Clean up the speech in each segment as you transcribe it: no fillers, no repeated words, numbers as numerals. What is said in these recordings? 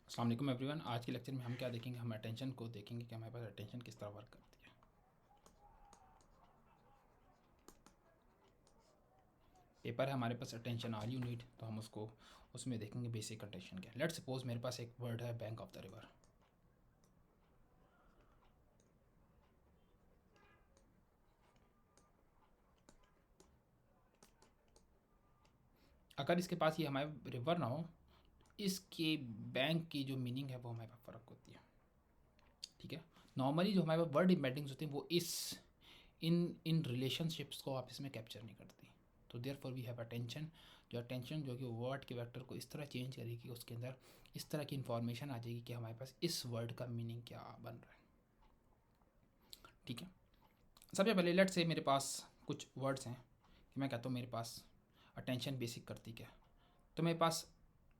अस्सलाम वालेकुम एवरीवन। आज के लेक्चर में हम क्या देखेंगे, हम अटेंशन को देखेंगे कि हमारे पास अटेंशन किस तरह वर्क करती है। पेपर है हमारे पास अटेंशन आर यू नीड, तो हम उसको उसमें देखेंगे बेसिक अटेंशन क्या। लेट्स सपोज मेरे पास एक वर्ड है बैंक ऑफ द रिवर। अगर इसके पास ये हमारे रिवर ना हो, इसके बैंक की जो मीनिंग है वो हमारे पास फ़र्क होती है। ठीक है, नॉर्मली जो हमारे पास वर्ड इम्बेडिंग्स होती हैं वो इन इन रिलेशनशिप्स को आप इसमें कैप्चर नहीं करती। तो therefore we have attention. जो अटेंशन जो कि वर्ड के वेक्टर को इस तरह चेंज करेगी कि उसके अंदर इस तरह की इंफॉर्मेशन आ जाएगी कि हमारे पास इस वर्ड का मीनिंग क्या बन रहा है। ठीक है, सबसे पहले लेट से मेरे पास कुछ वर्ड्स हैं कि मैं कहता हूँ मेरे पास अटेंशन बेसिक करती क्या। तो मेरे पास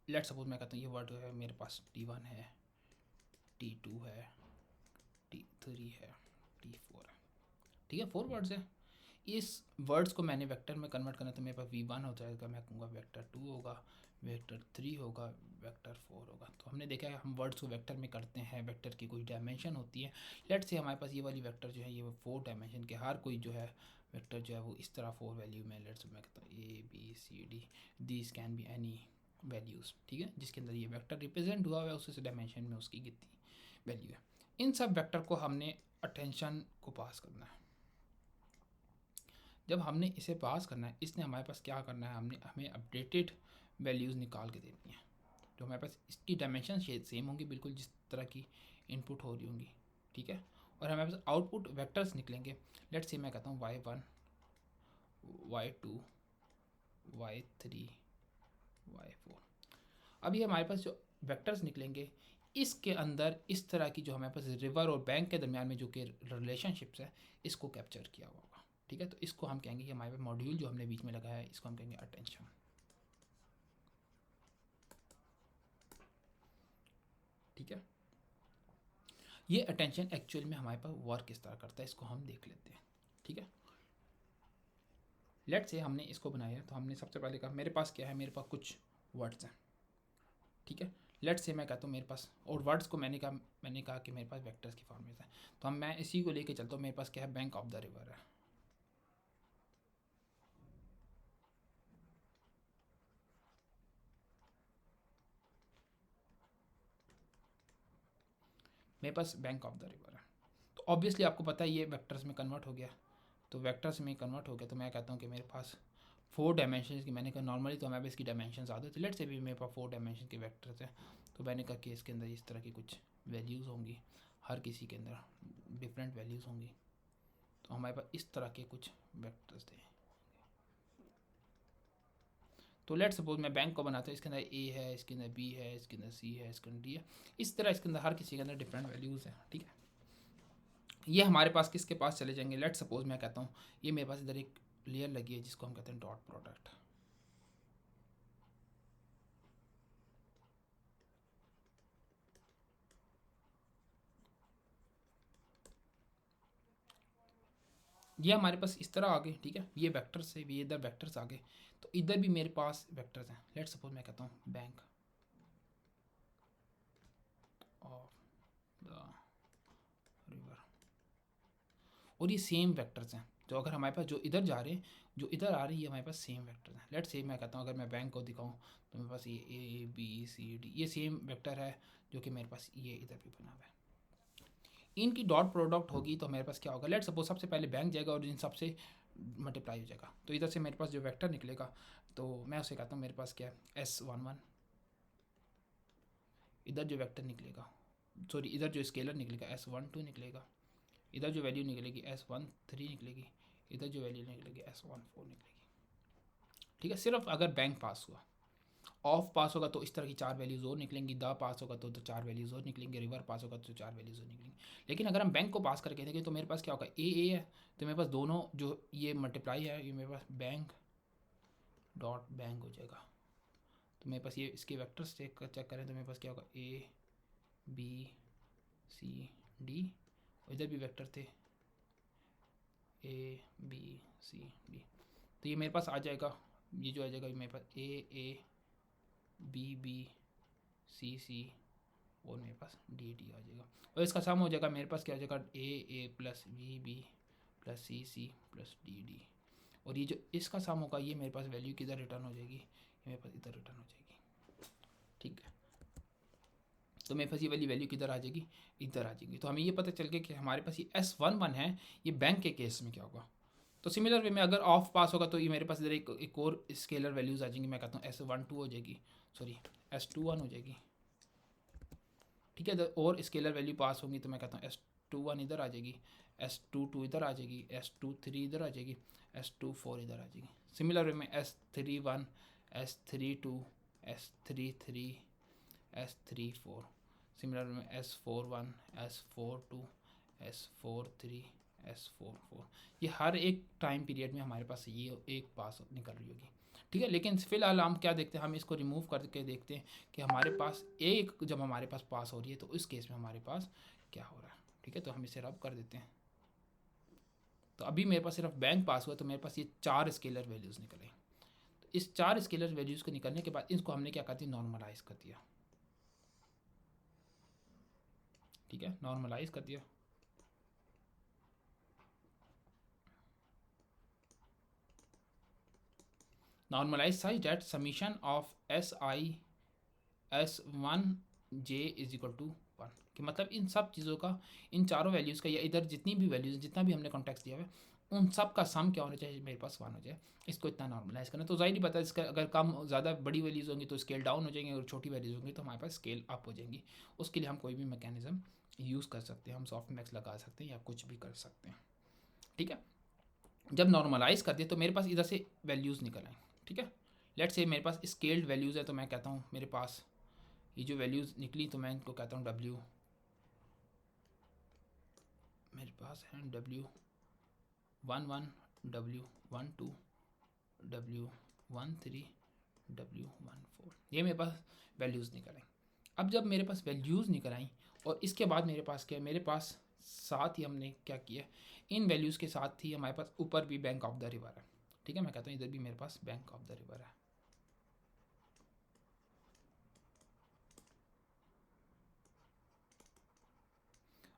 लेट सपोज मैं कहता हूँ ये वर्ड है मेरे पास T1 है, T2 है, T3 है, T4 है। ठीक है, 4 वर्ड्स हैं। इस वर्ड्स को मैंने वेक्टर में कन्वर्ट करना, तो मेरे पास V1 हो जाएगा, मैं कहूँगा वेक्टर 2 होगा, वेक्टर 3 होगा, वेक्टर 4 होगा। तो हमने देखा है हम वर्ड्स को वेक्टर में करते हैं, वेक्टर की कोई डायमेंशन होती है। लेट से हमारे पास ये वाली वेक्टर जो है ये 4 डायमेंशन के, हर कोई जो है वेक्टर जो है वो इस तरह 4 वैल्यू में, लेट्स मैं कहता हूँ ABCD, this can be any values. ठीक है, जिसके अंदर ये वेक्टर रिप्रेजेंट हुआ हुआ है उस डायमेंशन में उसकी कितनी वैल्यू है। इन सब वेक्टर को हमने अटेंशन को पास करना है। जब हमने इसे पास करना है, इसने हमारे पास क्या करना है, हमें अपडेटेड वैल्यूज़ निकाल के देनी है। जो हमारे पास इसकी डायमेंशन सेम होंगी बिल्कुल जिस तरह की इनपुट हो रही होंगी। ठीक है, और हमारे पास आउटपुट वेक्टर्स निकलेंगे। लेट्स से मैं कहता हूँ Y1, Y2, Y3, Y4। अभी हमारे पास जो वेक्टर्स निकलेंगे इसके अंदर इस तरह की जो हमारे पास रिवर और बैंक के दरमियान में जो कि रिलेशनशिप्स है इसको कैप्चर किया हुआ होगा। ठीक है, तो इसको हम कहेंगे कि हमारे पास मॉड्यूल जो हमने बीच में लगाया है इसको हम कहेंगे अटेंशन। ठीक है, ये अटेंशन एक्चुअल में हमारे पास वर्क किस तरह करता है इसको हम देख लेते हैं। ठीक है, लेट से हमने इसको बनाया तो हमने सबसे पहले कहा मेरे पास क्या है, मेरे पास कुछ वर्ड्स हैं। ठीक है, लेट से मैं कहता हूँ मेरे पास, और वर्ड्स को मैंने कहा कि मेरे पास वेक्टर्स की फॉर्म में है। तो हम मैं इसी को लेके चलता हूँ, मेरे पास क्या है, बैंक ऑफ द रिवर है। मेरे पास बैंक ऑफ द रिवर है, तो ऑब्वियसली आपको पता है ये वेक्टर्स में कन्वर्ट हो गया। तो वेक्टर्स में कन्वर्ट हो गया तो मैं कहता हूँ कि मेरे पास 4 डायमेंशन की, मैंने कहा नॉर्मली तो हमारे पास इसकी डायमेंशन ज़्यादा होती है, लेट से भी मेरे पास 4 डायमेंशन के वेक्टर्स हैं। तो मैंने कहा कि इसके अंदर इस तरह की कुछ वैल्यूज़ होंगी, हर किसी के अंदर डिफरेंट वैल्यूज़ होंगी। तो हमारे पास इस तरह के कुछ वेक्टर्स थे। तो लेट सपोज मैं बैंक को बनाता हूँ, इसके अंदर A है, इसके अंदर B है, इसके अंदर C है, इसके अंदर D है। इस तरह इसके अंदर हर किसी के अंदर डिफरेंट वैल्यूज़ हैं। ठीक है, ये हमारे पास किसके पास चले जाएंगे, लेट सपोज मैं कहता हूँ ये मेरे पास इधर एक लेयर लगी है जिसको हम कहते हैं डॉट प्रोडक्ट। ये हमारे पास इस तरह आ गए। ठीक है, ये वेक्टर्स है, ये इधर वेक्टर्स आ गए। तो इधर भी मेरे पास वेक्टर्स हैं। लेट सपोज मैं कहता हूँ बैंक ऑफ द रिवर, और ये सेम वेक्टर्स हैं। तो अगर हमारे पास जो इधर जा रहे हैं, जो इधर आ रहे हैं, ये हमारे पास सेम वेक्टर्स हैं। लेट से मैं कहता हूँ अगर मैं बैंक को दिखाऊँ तो मेरे पास ये ABCD ये सेम वेक्टर है जो कि मेरे पास ये इधर भी बना हुआ है। इनकी डॉट प्रोडक्ट होगी तो मेरे पास क्या होगा, लेट सपोज सबसे पहले बैंक जाएगा और इन सबसे मल्टीप्लाई हो जाएगा। तो इधर से मेरे पास जो वेक्टर निकलेगा तो मैं उसे कहता हूँ मेरे पास क्या है S11। इधर जो वेक्टर निकलेगा, सॉरी इधर जो स्केलर निकलेगा S12 निकलेगा। इधर जो वैल्यू निकलेगी S13 निकलेगी। इधर जो वैल्यू निकलेगी S14 निकलेगी। ठीक है, सिर्फ अगर बैंक पास हुआ। ऑफ पास होगा तो इस तरह की 4 वैल्यूज और निकलेंगी, द पास होगा तो 4 वैल्यूज और निकलेंगे, रिवर पास होगा तो 4 वैल्यूज और निकलेंगी। लेकिन अगर हम बैंक को पास करके देखें तो मेरे पास क्या होगा, ए है, तो मेरे पास दोनों जो ये मल्टीप्लाई है ये मेरे पास बैंक डॉट बैंक हो जाएगा। तो मेरे पास ये इसके वेक्टर्स चेक करें तो मेरे पास क्या होगा ABCD, और इधर भी वेक्टर थे ABCD। तो ये मेरे पास आ जाएगा, ये जो आ जाएगा ये मेरे पास A B B C C और मेरे पास डी डी आ जाएगा, और इसका सम हो जाएगा मेरे पास क्या हो जाएगा A plus B plus C plus D, और ये जो इसका सम होगा ये मेरे पास वैल्यू किधर रिटर्न हो जाएगी, ये मेरे पास इधर रिटर्न हो जाएगी। ठीक है, तो मेरे पास ये वाली वैल्यू किधर आ जाएगी, इधर आ जाएगी। तो हमें ये पता चल गया कि हमारे पास ये S11 है, ये बैंक के केस में क्या होगा। तो सिमिलर वे में अगर ऑफ पास होगा तो ये मेरे पास इधर एक और स्केलर वैल्यूज आ जाएंगी, मैं कहता हूँ S12 हो जाएगी, सॉरी S21 हो जाएगी। ठीक है, और स्केलर वैल्यू पास होंगी तो मैं कहता हूँ S21 इधर आ जाएगी, S22 इधर आ जाएगी, S23 इधर आ जाएगी, S24 इधर आ जाएगी। सिमिलर वे में S31, S32, S33, S34, similar में S41, S42, S43, S44, ये हर एक टाइम पीरियड में हमारे पास ये एक पास निकल रही होगी। ठीक है, लेकिन फिलहाल हम क्या देखते हैं, हम इसको रिमूव करके देखते हैं कि हमारे पास एक जब हमारे पास पास हो रही है तो इस केस में हमारे पास क्या हो रहा है। ठीक है, तो हम इसे रब कर देते हैं। तो अभी मेरे पास सिर्फ बैंक पास हुआ तो मेरे पास ये 4 स्केलर वैल्यूज़ निकले। तो इस 4 स्केलर वैल्यूज़ को निकलने के बाद इसको हमने क्या कर दिया, नॉर्मलाइज कर दिया। ठीक है, नॉर्मलाइज कर दिया। Normalize such that summation of S1j is equal to 1, कि मतलब इन सब चीज़ों का, इन चारों वैल्यूज़ का, या इधर जितनी भी वैल्यूज़, जितना भी हमने कॉन्टेक्स्ट दिया हुआ है उन सब का सम क्या होना चाहिए, मेरे पास 1 हो जाए। इसको इतना नॉर्मलाइज करना, तो जाहिर ही पता है इसका अगर कम ज़्यादा बड़ी वैल्यूज़ होंगी तो स्केल डाउन हो जाएंगे, और छोटी वैल्यूज़ होंगी तो हमारे पास स्केल अप हो जाएंगी। उसके लिए हम कोई भी मैकेनिज्म यूज़ कर सकते हैं, हम सॉफ्ट मैक्स लगा सकते हैं या कुछ भी कर सकते हैं। ठीक है, जब नॉर्मलाइज कर दिया तो मेरे पास इधर से वैल्यूज़ निकल आए। ठीक है, लेट्स से मेरे पास स्केल्ड वैल्यूज़ है, तो मैं कहता हूँ मेरे पास ये जो वैल्यूज़ निकली तो मैं इनको कहता हूँ W, मेरे पास है W11, W12, W13, W14, ये मेरे पास वैल्यूज़ निकल आई। अब जब मेरे पास वैल्यूज़ निकल आई और इसके बाद मेरे पास क्या है, मेरे पास साथ ही हमने क्या किया, इन वैल्यूज़ के साथ ही हमारे पास ऊपर भी बैंक ऑफ द रिवर है। ठीक है, मैं कहता हूँ इधर भी मेरे पास बैंक ऑफ द रिवर है।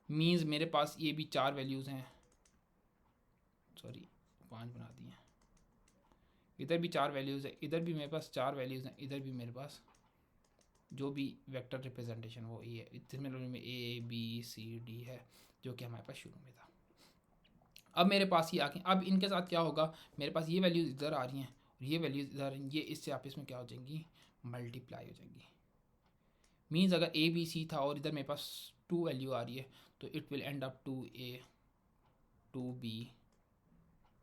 मीन्स मेरे पास ये भी 4 वैल्यूज़ हैं, सॉरी 5 बना दिए हैं, इधर भी 4 वैल्यूज़ है, इधर भी मेरे पास 4 वैल्यूज़ हैं, इधर भी मेरे पास जो भी वेक्टर रिप्रेजेंटेशन वो ये है, इसमें A B C D है जो कि हमारे पास शुरू में था। अब मेरे पास ये आके, अब इनके साथ क्या होगा, मेरे पास ये वैल्यूज़ इधर आ रही हैं और ये वैल्यूज़ इधर, ये इससे आपस में क्या हो जाएंगी, मल्टीप्लाई हो जाएंगी। मीन्स अगर A B C था और इधर मेरे पास 2 वैल्यू आ रही है तो it will and up 2A 2B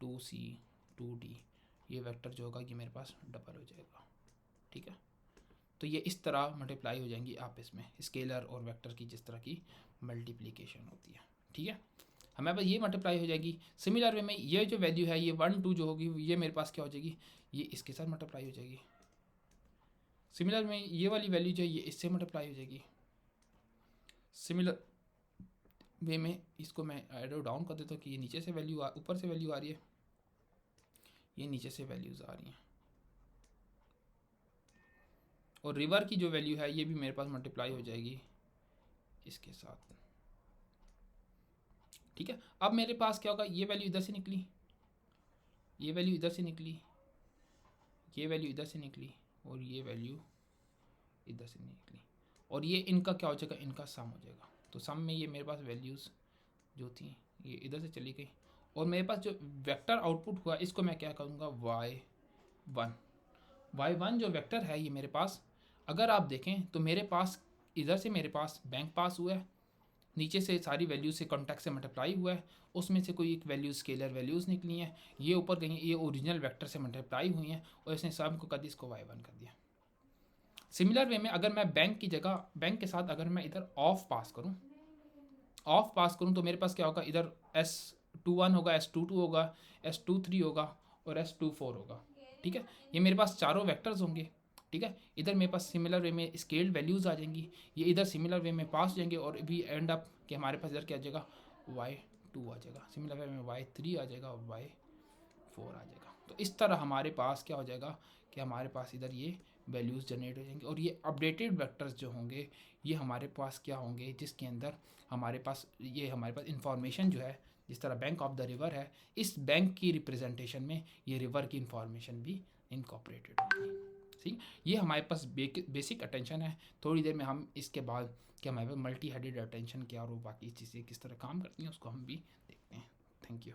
2C 2D, ये वेक्टर जो होगा ये मेरे पास डबल हो जाएगा। ठीक है, तो ये इस तरह मल्टीप्लाई हो जाएंगी आपस में, स्केलर और वेक्टर की जिस तरह की मल्टीप्लिकेशन होती है। ठीक है, हमारे पास ये मल्टीप्लाई हो जाएगी। सिमिलर वे में ये जो वैल्यू है, ये 1 2 जो होगी ये मेरे पास क्या हो जाएगी, ये इसके साथ मल्टीप्लाई हो जाएगी। सिमिलर में ये वाली वैल्यू जो है ये इससे मल्टीप्लाई हो जाएगी। सिमिलर वे में इसको मैं एडो डाउन कर देता हूँ कि ये नीचे से वैल्यू ऊपर से वैल्यू आ रही है, ये नीचे से वैल्यूज़ आ रही हैं, और रिवर की जो वैल्यू है ये भी मेरे पास मल्टीप्लाई हो जाएगी इसके साथ। ठीक है, अब मेरे पास क्या होगा, ये वैल्यू इधर से निकली, ये वैल्यू इधर से निकली, ये वैल्यू इधर से निकली, और ये वैल्यू इधर से निकली, और ये इनका क्या हो जाएगा, इनका सम हो जाएगा। तो सम में ये मेरे पास वैल्यूज़ जो थी ये इधर से चली गई, और मेरे पास जो वेक्टर आउटपुट हुआ इसको मैं क्या करूँगा, y1 जो वेक्टर है ये मेरे पास, अगर आप देखें तो मेरे पास इधर से मेरे पास बैंक पास हुआ है, नीचे से सारी वैल्यूज से कॉन्टैक्ट से मल्टीप्लाई हुआ है, उसमें से कोई एक वैल्यू स्केलर वैल्यूज़ निकली हैं, ये ऊपर गई, ये ओरिजिनल वेक्टर से मल्टीप्लाई हुई हैं, और इसने सब को कर दिया, इसको y1 कर दिया। सिमिलर वे में अगर मैं बैंक की जगह, बैंक के साथ अगर मैं इधर ऑफ पास करूँ तो मेरे पास क्या होगा, इधर S21 होगा, S22 होगा, S23 होगा और S24 होगा। ठीक है, ये मेरे पास चारों वेक्टर्स होंगे। ठीक है, इधर मेरे पास सिमिलर वे में स्केल्ड वैल्यूज़ आ जाएंगी, ये इधर सिमिलर वे में पास जाएंगे, और भी एंड अप कि हमारे पास इधर क्या आ जाएगा, y2 आ जाएगा, सिमिलर वे में y3 आ जाएगा और y4 आ जाएगा। तो इस तरह हमारे पास क्या हो जाएगा कि हमारे पास इधर ये वैल्यूज़ जनरेट हो जाएंगे। और ये अपडेटेड वेक्टर्स जो होंगे ये हमारे पास क्या होंगे, जिसके अंदर हमारे पास इंफॉर्मेशन जो है, जिस तरह बैंक ऑफ द रिवर है, इस बैंक की रिप्रेजेंटेशन में ये रिवर की इंफॉर्मेशन भी इनकॉर्पोरेटेड होगी। ठीक, ये हमारे पास बेसिक अटेंशन है। थोड़ी देर में हम इसके बाद क्या हमारे पास मल्टी हेडेड अटेंशन क्या और वो बाकी चीज़ें किस तरह काम करती हैं उसको हम भी देखते हैं। Thank you.